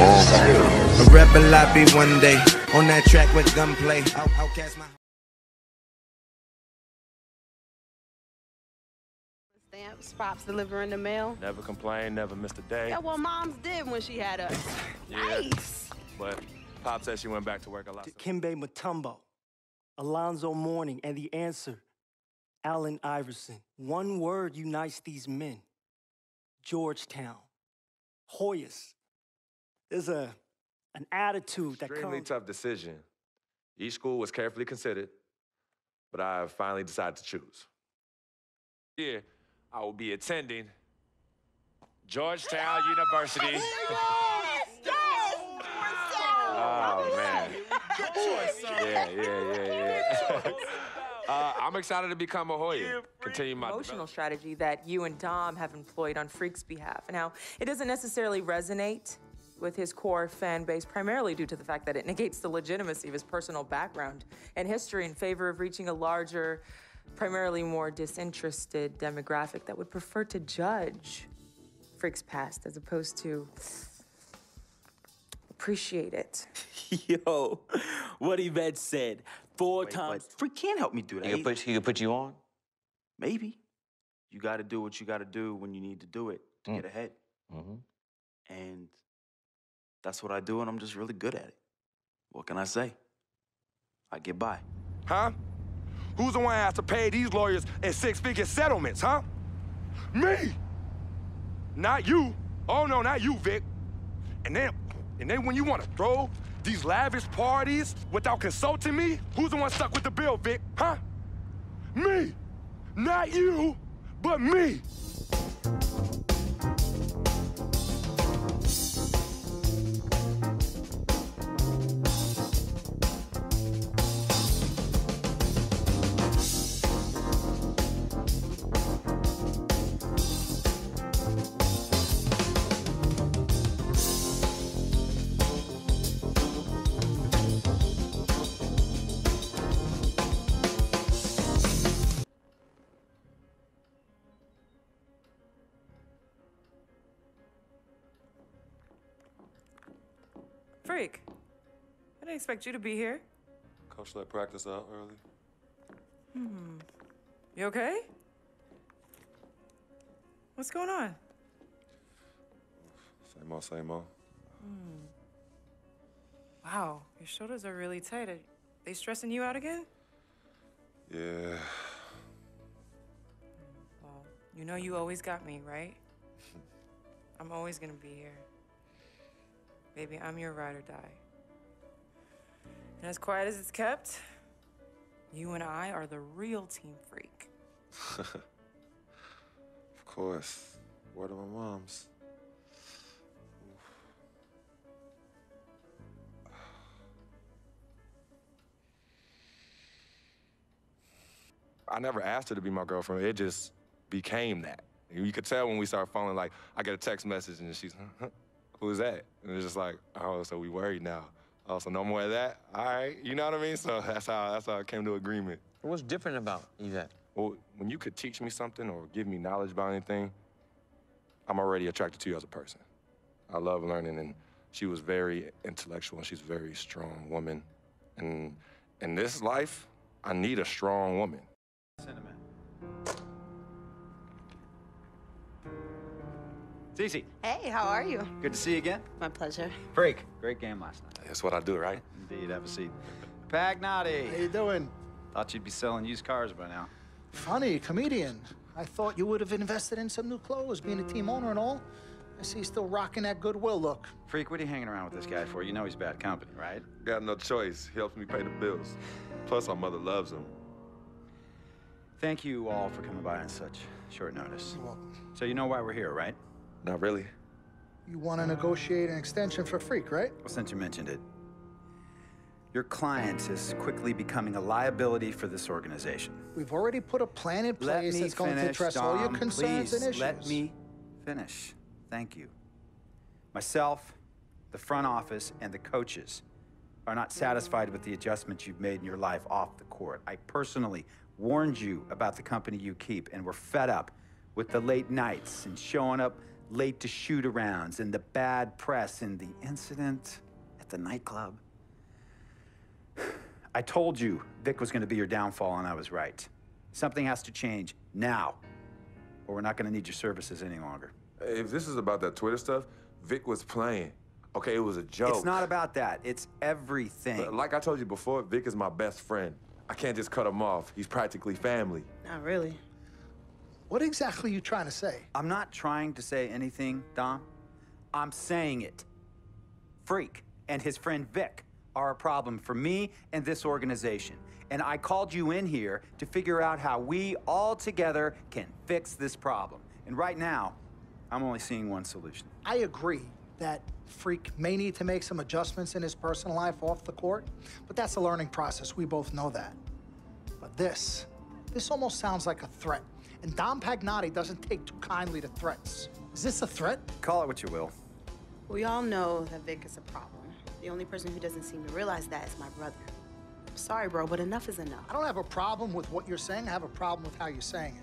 A rebel I be one day, on that track with gunplay. I'll cast my... Stamps, pops delivering the mail. Never complained, never missed a day. Yeah, well, Mom's did when she had us. Yeah, Nice. but Pop said she went back to work a lot. Dikembe Mutombo, Alonzo Mourning, and the answer, Allen Iverson. One word unites these men. Georgetown. Hoyas. There's an attitude that Extremely comes... tough decision. Each school was carefully considered, but I finally decided to choose. Yeah, I will be attending Georgetown University. Oh, man. Good choice, son. Yeah. I'm excited to become a Hoya. Continue my emotional strategy that you and Dom have employed on Freak's behalf. And how it doesn't necessarily resonate with his core fan base, primarily due to the fact that it negates the legitimacy of his personal background and history in favor of reaching a larger, primarily more disinterested demographic that would prefer to judge Freak's past as opposed to appreciate it. Yo, what Yvette said 4 times. Freak can't help me do that. He can put you on? Maybe. You got to do what you got to do when you need to do it to get ahead. And that's what I do, and I'm just really good at it. What can I say? I get by. Huh? Who's the one that has to pay these lawyers in 6-figure settlements, huh? Me! Not you. Oh, no, not you, Vic. And then when you want to throw these lavish parties without consulting me, who's the one stuck with the bill, Vic, huh? Me! Not you, but me! Freak, I didn't expect you to be here. Coach let practice out early. You okay? What's going on? Same old. Wow, your shoulders are really tight. Are they stressing you out again? Yeah. Well, you know you always got me, right? I'm always gonna be here. Baby, I'm your ride or die. And as quiet as it's kept, you and I are the real Team Freak. Of course. Word of my mom's. I never asked her to be my girlfriend. It just became that. You could tell when we started falling, like, I get a text message and she's, huh? Who is that? And it's just like, oh, so we worried now. Oh, so no more of that? All right, you know what I mean? So that's how I came to agreement. What's different about Yvette? Well, when you could teach me something or give me knowledge about anything, I'm already attracted to you as a person. I love learning, and she was very intellectual, and she's a very strong woman. And in this life, I need a strong woman. Cinnamon. Cece. Hey, how are you? Good to see you again. My pleasure. Freak. Great game last night. That's what I do, right? Indeed. Have a seat. Pagnotti. How you doing? Thought you'd be selling used cars by now. Funny, comedian. I thought you would have invested in some new clothes, being a team owner and all. I see you still rocking that Goodwill look. Freak, what are you hanging around with this guy for? You know he's bad company, right? Got no choice. He helps me pay the bills. Plus, our mother loves him. Thank you all for coming by on such short notice. You're welcome. So you know why we're here, right? Not really. You want to negotiate an extension for Freak, right? Well, since you mentioned it, your client is quickly becoming a liability for this organization. We've already put a plan in place that's going to address all your concerns and issues. Let me finish. Thank you. Myself, the front office, and the coaches are not satisfied with the adjustments you've made in your life off the court. I personally warned you about the company you keep, and we're fed up with the late nights and showing up late to shoot-arounds and the bad press and the incident at the nightclub. I told you Vic was going to be your downfall, and I was right. Something has to change now, or we're not going to need your services any longer. If this is about that Twitter stuff, Vic was playing. Okay, it was a joke. It's not about that. It's everything. But like I told you before, Vic is my best friend. I can't just cut him off. He's practically family. Not really. What exactly are you trying to say? I'm not trying to say anything, Dom. I'm saying it. Freak and his friend Vic are a problem for me and this organization. And I called you in here to figure out how we all together can fix this problem. And right now, I'm only seeing one solution. I agree that Freak may need to make some adjustments in his personal life off the court, but that's a learning process. We both know that. But this almost sounds like a threat. And Dom Pagnotti doesn't take too kindly to threats. Is this a threat? Call it what you will. We all know that Vic is a problem. The only person who doesn't seem to realize that is my brother. I'm sorry, bro, but enough is enough. I don't have a problem with what you're saying. I have a problem with how you're saying it.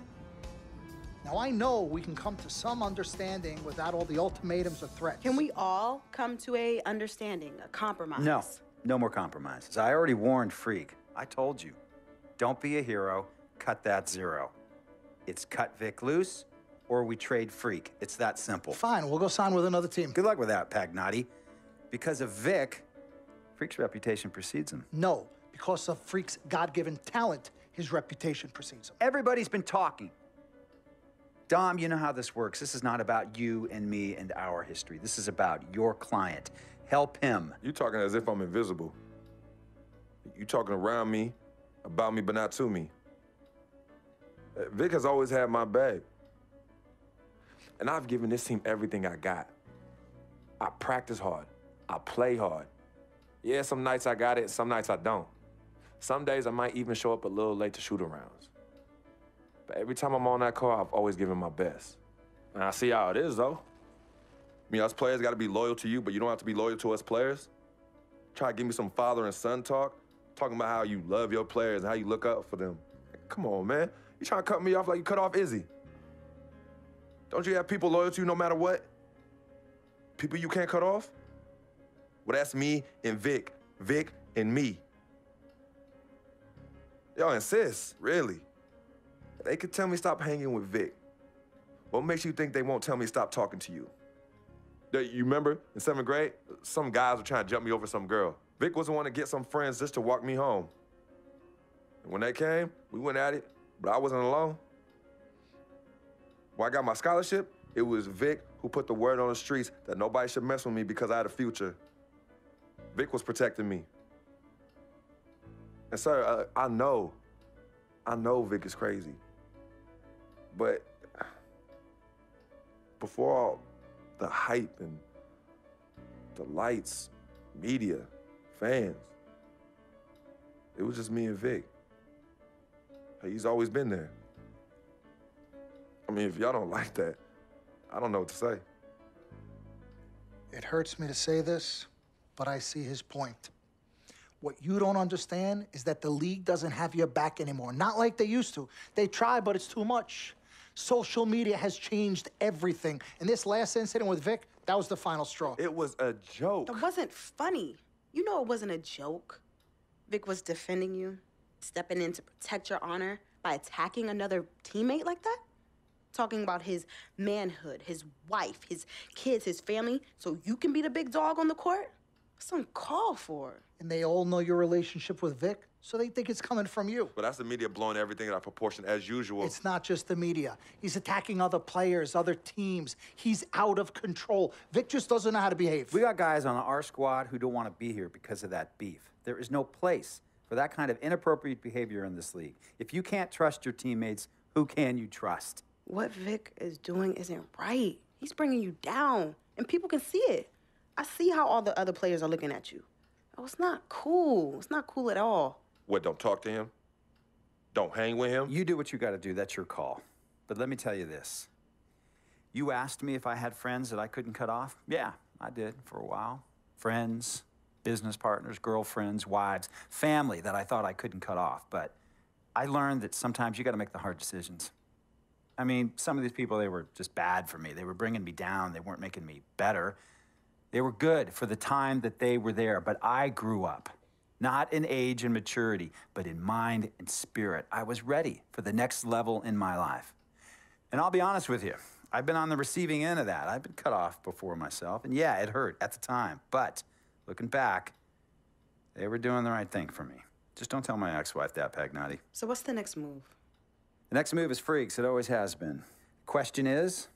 Now, I know we can come to some understanding without all the ultimatums or threats. Can we all come to a understanding, a compromise? No, no more compromises. I already warned Freak. I told you. Don't be a hero. Cut that zero. It's cut Vic loose, or we trade Freak. It's that simple. Fine, we'll go sign with another team. Good luck with that, Pagnotti. Because of Vic, Freak's reputation precedes him. No, because of Freak's God-given talent, his reputation precedes him. Everybody's been talking. Dom, you know how this works. This is not about you and me and our history. This is about your client. Help him. You talking as if I'm invisible. You talking around me, about me, but not to me. Vic has always had my back. And I've given this team everything I got. I practice hard. I play hard. Yeah, some nights I got it, some nights I don't. Some days I might even show up a little late to shoot-arounds. But every time I'm on that court, I've always given my best. And I see how it is, though. I mean, us players got to be loyal to you, but you don't have to be loyal to us players. Try to give me some father and son talk, talking about how you love your players and how you look up for them. Come on, man. You trying to cut me off like you cut off Izzy. Don't you have people loyal to you no matter what? People you can't cut off? Well, that's me and Vic. Vic and me. Y'all insist, really. They could tell me stop hanging with Vic. What makes you think they won't tell me stop talking to you? You remember in 7th grade, some guys were trying to jump me over some girl. Vic was the one to get some friends just to walk me home. And when they came, we went at it, but I wasn't alone. When I got my scholarship, it was Vic who put the word on the streets that nobody should mess with me because I had a future. Vic was protecting me. And sir, I know Vic is crazy. But before all the hype and the lights, media, fans, it was just me and Vic. He's always been there. I mean, if y'all don't like that, I don't know what to say. It hurts me to say this, but I see his point. What you don't understand is that the league doesn't have your back anymore. Not like they used to. They try, but it's too much. Social media has changed everything. And this last incident with Vic, that was the final straw. It was a joke. It wasn't funny. You know it wasn't a joke. Vic was defending you, stepping in to protect your honor by attacking another teammate like that? Talking about his manhood, his wife, his kids, his family, so you can be the big dog on the court? That's uncalled for. And they all know your relationship with Vic, so they think it's coming from you. But that's the media blowing everything out of proportion as usual. It's not just the media. He's attacking other players, other teams. He's out of control. Vic just doesn't know how to behave. We got guys on our squad who don't want to be here because of that beef. There is no place for that kind of inappropriate behavior in this league. If you can't trust your teammates, who can you trust? What Vic is doing isn't right. He's bringing you down, and people can see it. I see how all the other players are looking at you. Oh, it's not cool. It's not cool at all. What, don't talk to him? Don't hang with him? You do what you got to do. That's your call. But let me tell you this. You asked me if I had friends that I couldn't cut off? Yeah, I did for a while. Friends, business partners, girlfriends, wives, family that I thought I couldn't cut off. But I learned that sometimes you got to make the hard decisions. I mean, some of these people, they were just bad for me. They were bringing me down. They weren't making me better. They were good for the time that they were there, but I grew up. Not in age and maturity, but in mind and spirit. I was ready for the next level in my life. And I'll be honest with you, I've been on the receiving end of that. I've been cut off before myself, and yeah, it hurt at the time. But looking back, they were doing the right thing for me. Just don't tell my ex-wife that, Pagnotti. So what's the next move? The next move is Freaks. It always has been. Question is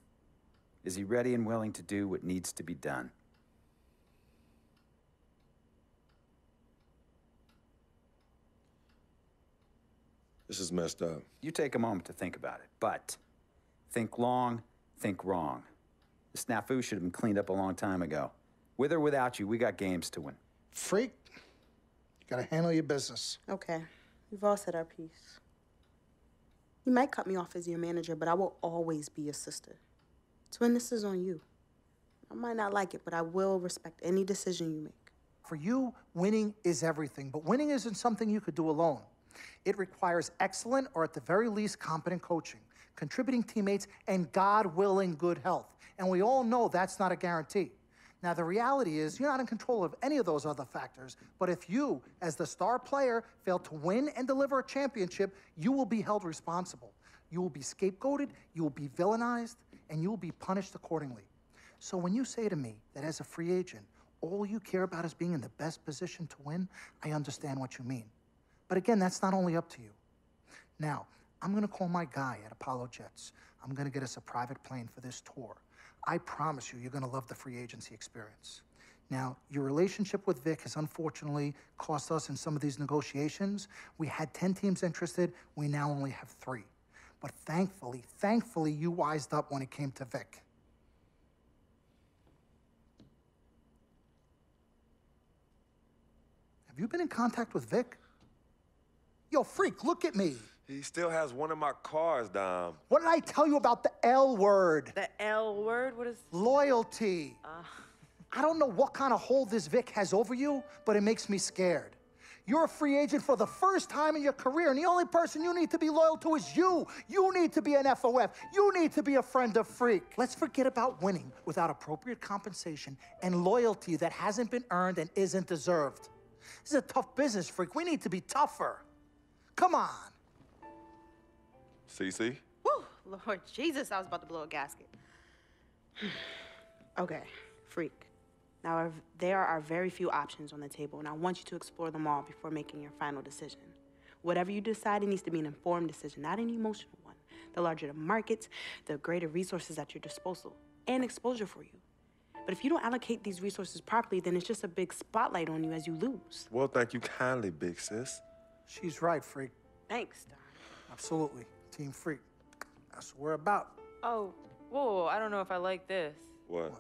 he ready and willing to do what needs to be done? This is messed up. You take a moment to think about it, but think long, think wrong. The snafu should have been cleaned up a long time ago. With or without you, we got games to win. Freak, you gotta handle your business. Okay, we've all said our piece. You might cut me off as your manager, but I will always be your sister. Twin, this is on you. I might not like it, but I will respect any decision you make. For you, winning is everything, but winning isn't something you could do alone. It requires excellent, or at the very least, competent coaching, contributing teammates, and God willing, good health. And we all know that's not a guarantee. Now, the reality is you're not in control of any of those other factors, but if you, as the star player, fail to win and deliver a championship, you will be held responsible. You will be scapegoated, you will be villainized, and you will be punished accordingly. So when you say to me that as a free agent, all you care about is being in the best position to win, I understand what you mean. But again, that's not only up to you. Now, I'm gonna call my guy at Apollo Jets. I'm gonna get us a private plane for this tour. I promise you, you're gonna love the free agency experience. Now, your relationship with Vic has unfortunately cost us in some of these negotiations. We had 10 teams interested, we now only have 3. But thankfully, you wised up when it came to Vic. Have you been in contact with Vic? Yo, Freak, look at me. He still has one of my cars, Dom. What did I tell you about the L word? The L word? What is... Loyalty. I don't know what kind of hold this Vic has over you, but it makes me scared. You're a free agent for the first time in your career, and the only person you need to be loyal to is you. You need to be an FOF. You need to be a friend of Freak. Let's forget about winning without appropriate compensation and loyalty that hasn't been earned and isn't deserved. This is a tough business, Freak. We need to be tougher. Come on. CC? Woo, Lord Jesus, I was about to blow a gasket. Okay, Freak. Now, there are very few options on the table, and I want you to explore them all before making your final decision. Whatever you decide, it needs to be an informed decision, not an emotional one. The larger the markets, the greater resources at your disposal and exposure for you. But if you don't allocate these resources properly, then it's just a big spotlight on you as you lose. Well, thank you kindly, big sis. She's right, Freak. Thanks, Don. Absolutely. Team Freak. That's what we're about. Oh, whoa, I don't know if I like this. What?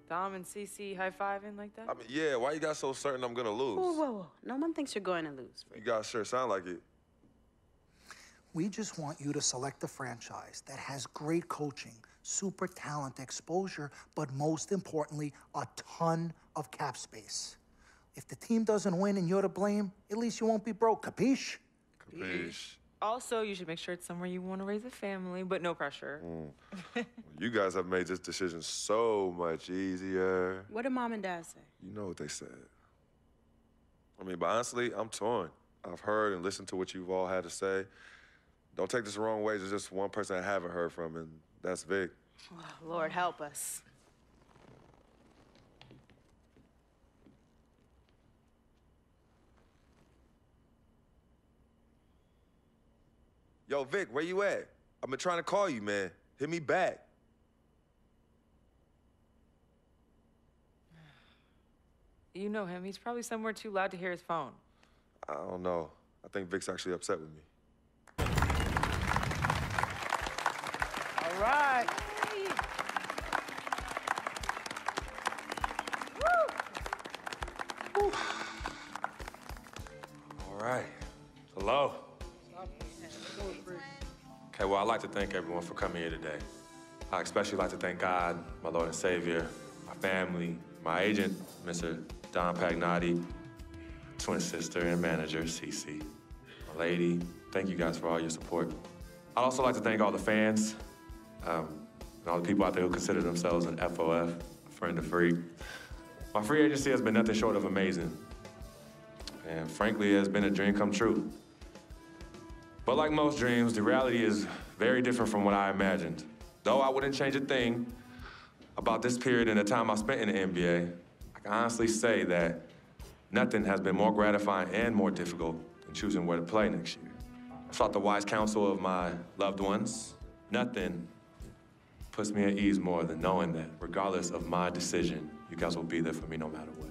Dom and CC high-fiving like that? I mean, yeah, why you got so certain I'm gonna lose? Whoa. No one thinks you're going to lose, Freak. You guys sure sound like it. We just want you to select a franchise that has great coaching, super talent, exposure, but most importantly, a ton of cap space. If the team doesn't win and you're to blame, at least you won't be broke, capiche? Capiche. Also, you should make sure it's somewhere you want to raise a family, but no pressure. Well, you guys have made this decision so much easier. What did Mom and Dad say? You know what they said. I mean, but honestly, I'm torn. I've heard and listened to what you've all had to say. Don't take this the wrong way. There's just one person I haven't heard from, and that's Vic. Oh, Lord, help us. Yo, Vic, where you at? I've been trying to call you, man. Hit me back. You know him. He's probably somewhere too loud to hear his phone. I don't know. I think Vic's actually upset with me. All right. All right. Hello. Okay, well, I'd like to thank everyone for coming here today. I especially like to thank God, my Lord and Savior, my family, my agent, Mr. Don Pagnotti, twin sister and manager, Cece, my lady. Thank you guys for all your support. I'd also like to thank all the fans, And all the people out there who consider themselves an FOF, a friend of Freak. My free agency has been nothing short of amazing. And frankly, it has been a dream come true. But like most dreams, the reality is very different from what I imagined. Though I wouldn't change a thing about this period and the time I spent in the NBA, I can honestly say that nothing has been more gratifying and more difficult than choosing where to play next year. I sought the wise counsel of my loved ones. Nothing puts me at ease more than knowing that regardless of my decision, you guys will be there for me no matter what.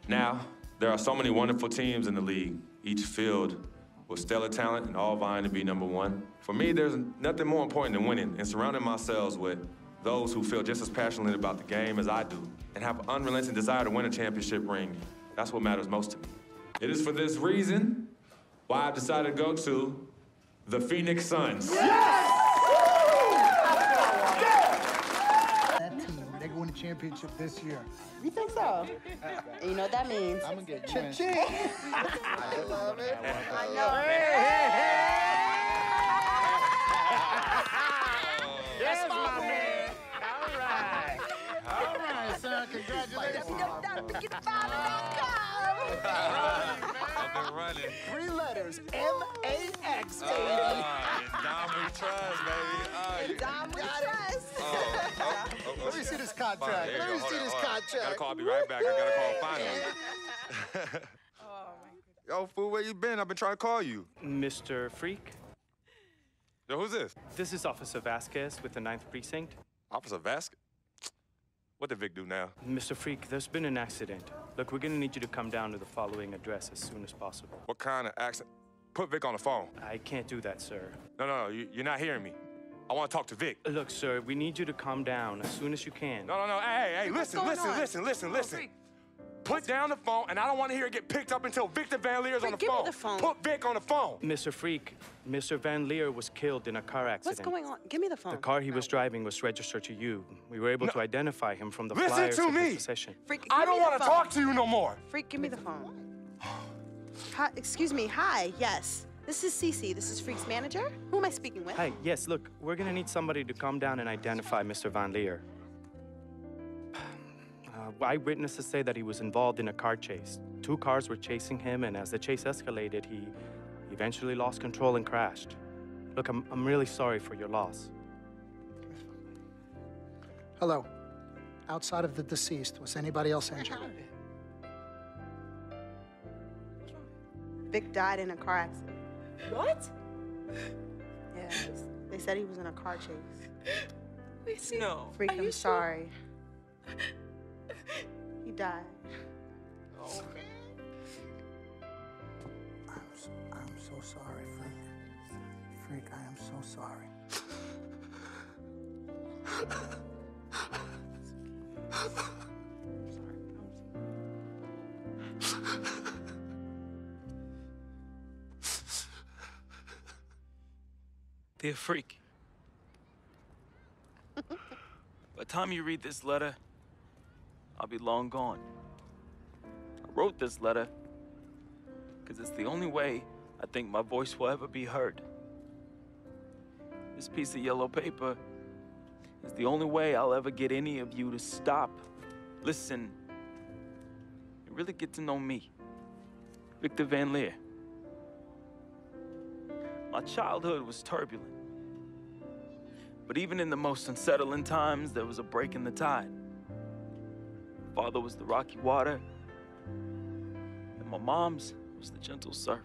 Now, there are so many wonderful teams in the league, each filled with stellar talent and all vying to be number one. For me, there's nothing more important than winning and surrounding myself with those who feel just as passionately about the game as I do and have an unrelenting desire to win a championship ring. That's what matters most to me. It is for this reason why I've decided to go to the Phoenix Suns. That team, they're going to championship this year. You think so? And you know what that means? I'm gonna get cha-ching. I love it. I know. Yes, my man. All right, son. Congratulations. I've been running. 3 letters. M-A-X, baby. Dom we trust, baby. Dom, we trust. Let me see this contract. Let me see this contract. Gotta call me right back. I gotta call finally. Yo, fool, where you been? I've been trying to call you. Mr. Freak, Yo, who's this? this is Officer Vasquez with the 9th Precinct. Officer Vasquez? What did Vic do now? Mr. Freak, there's been an accident. Look, we're gonna need you to come down to the following address as soon as possible. What kind of accident? Put Vic on the phone. I can't do that, sir. No, you're not hearing me. I want to talk to Vic. Look, sir, we need you to calm down as soon as you can. No. Hey, listen. Put down the phone, and I don't want to hear it get picked up until Victor Van Leer's on the Give phone. me the phone. Put Vic on the phone. Mr. Freak, Mr. Van Leer was killed in a car accident. What's going on? Give me the phone. The car he was driving was registered to you. We were able to identify him from the Listen flyers to in me. his possession. Freak, I give don't me the want to phone. talk to you no more. Freak, give me the phone. Hi, excuse me. Hi. Yes. This is Cece. This is Freak's manager. Who am I speaking with? Hi, yes, look, we're gonna need somebody to come down and identify Mr. Van Leer. Eyewitnesses say that he was involved in a car chase. 2 cars were chasing him, and as the chase escalated, he eventually lost control and crashed. Look, I'm really sorry for your loss. Hello. Outside of the deceased, was anybody else injured? Vic died in a car accident. What? Yeah, they said he was in a car chase. No. Freak, I'm sorry. He died. Oh, I'm so sorry, Freak. Freak, I am so sorry. Dear Freak, by the time you read this letter, I'll be long gone. I wrote this letter because it's the only way I think my voice will ever be heard. This piece of yellow paper is the only way I'll ever get any of you to stop, listen, and really get to know me, Victor Van Leer. My childhood was turbulent. But even in the most unsettling times, there was a break in the tide. Father was the rocky water, and my mom's was the gentle surf.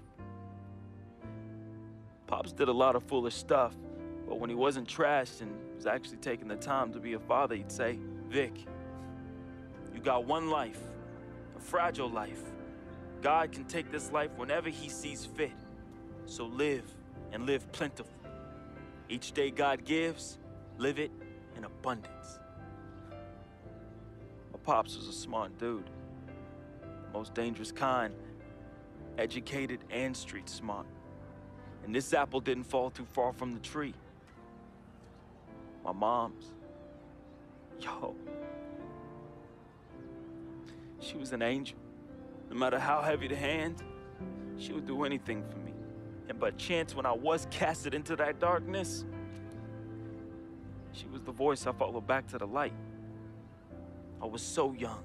Pops did a lot of foolish stuff, but when he wasn't trashed and was actually taking the time to be a father, he'd say, Vic, you got one life, a fragile life. God can take this life whenever he sees fit. So live, and live plentiful. Each day God gives, live it in abundance. My pops was a smart dude, the most dangerous kind, educated and street smart. And this apple didn't fall too far from the tree. My mom's, she was an angel. No matter how heavy the hand, she would do anything for me. And by chance, when I was casted into that darkness, She was the voice I followed back to the light. I was so young.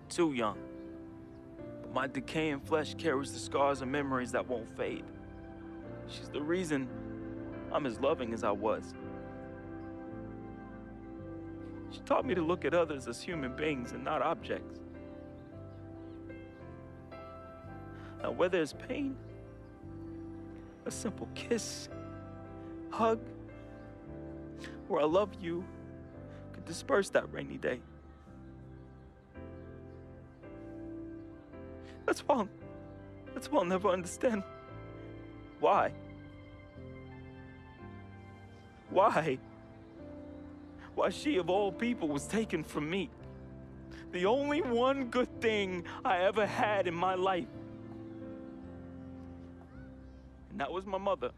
Too young. But my decaying flesh carries the scars and memories that won't fade. She's the reason I'm as loving as I was. She taught me to look at others as human beings and not objects. Now, where there's pain, a simple kiss, hug, or I love you could disperse that rainy day. That's why I'll never understand why. Why she of all people was taken from me. The only one good thing I ever had in my life. And that was my mother.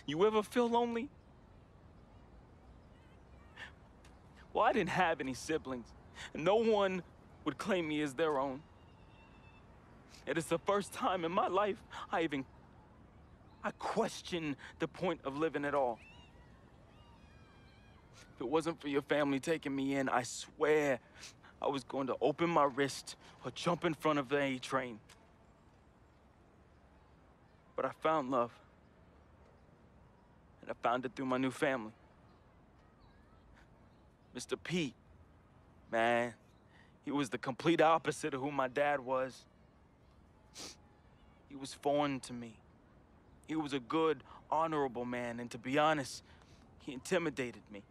You ever feel lonely? Well, I didn't have any siblings, and no one would claim me as their own. It is the first time in my life I questioned the point of living at all. If it wasn't for your family taking me in, I swear I was going to open my wrist or jump in front of the A train. But I found love. And I found it through my new family. Mr. Pete, man, he was the complete opposite of who my dad was. He was foreign to me. He was a good, honorable man, and to be honest, he intimidated me.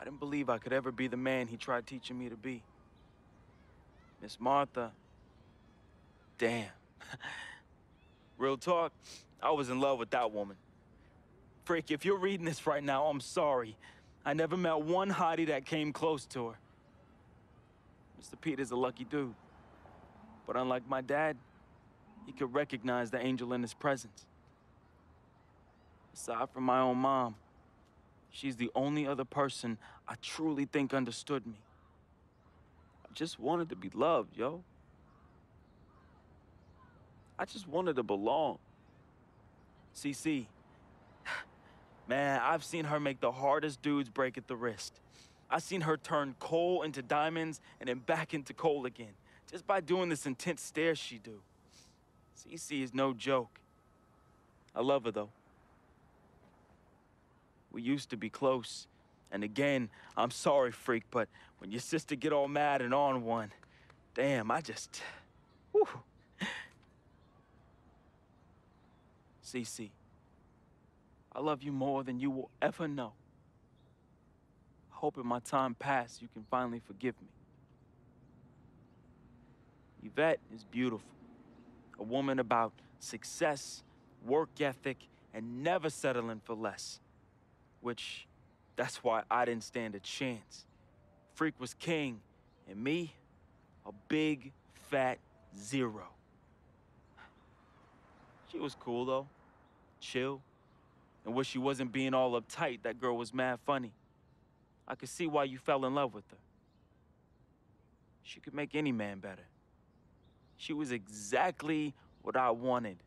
I didn't believe I could ever be the man he tried teaching me to be. Miss Martha, damn. Real talk, I was in love with that woman. Frick, if you're reading this right now, I'm sorry. I never met one hottie that came close to her. Mr. Pete is a lucky dude. But unlike my dad, he could recognize the angel in his presence. Aside from my own mom, she's the only other person I truly think understood me. I just wanted to be loved, yo. I just wanted to belong. CC, man, I've seen her make the hardest dudes break at the wrist. I've seen her turn coal into diamonds and then back into coal again, just by doing this intense stare she do. CC is no joke. I love her, though. We used to be close. And again, I'm sorry, freak, but when your sister get all mad and on one, damn, I just... Whew. CC, I love you more than you will ever know. I hope in my time past you can finally forgive me. Yvette is beautiful. A woman about success, work ethic, and never settling for less. Which, that's why I didn't stand a chance. Freak was king, and me, a big, fat zero. She was cool, though. Chill. And when she wasn't being all uptight, that girl was mad funny. I could see why you fell in love with her. She could make any man better. She was exactly what I wanted,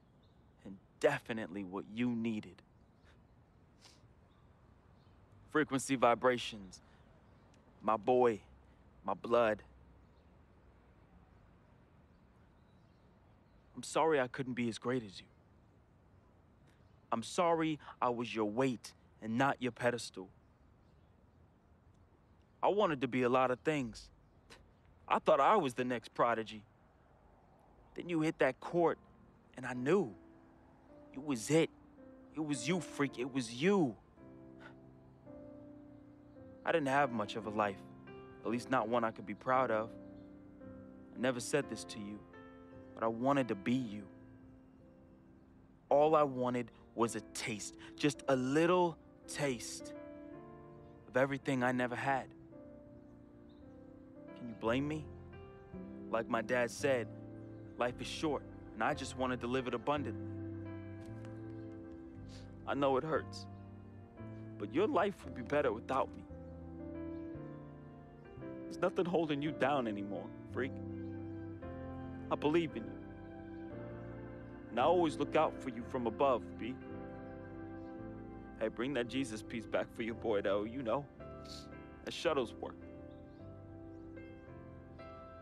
and definitely what you needed. Frequency vibrations. My boy, my blood. I'm sorry I couldn't be as great as you. I'm sorry I was your weight and not your pedestal. I wanted to be a lot of things. I thought I was the next prodigy. Then you hit that court, and I knew. It was it. It was you, freak. It was you. I didn't have much of a life, at least not one I could be proud of. I never said this to you, but I wanted to be you. All I wanted was a taste, just a little taste of everything I never had. Can you blame me? Like my dad said, life is short, and I just wanted to live it abundantly. I know it hurts, but your life would be better without me. There's nothing holding you down anymore, freak. I believe in you. And I always look out for you from above, B. Hey, bring that Jesus piece back for your boy, though. You know, that shuttle's work.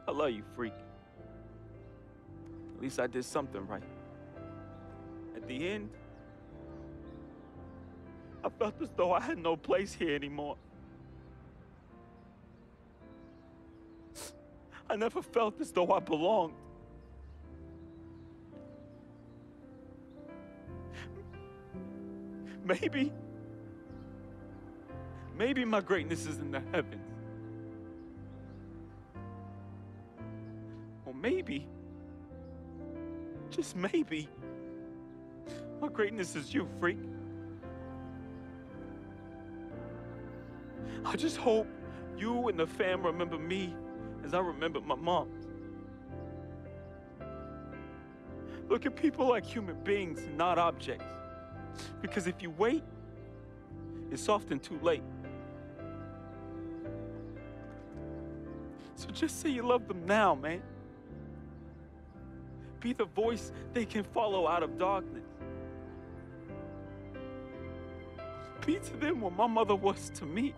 I love you, freak. At least I did something right. At the end, I felt as though I had no place here anymore. I never felt as though I belonged. Maybe my greatness is in the heavens. Or maybe, just maybe, my greatness is you, freak. I just hope you and the fam remember me as I remember my mom. Look at people like human beings and not objects. Because if you wait, it's often too late. So just say you love them now, man. Be the voice they can follow out of darkness. Be to them what my mother was to me.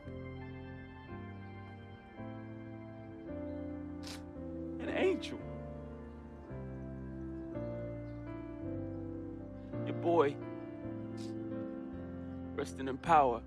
An angel. Your boy, resting in power.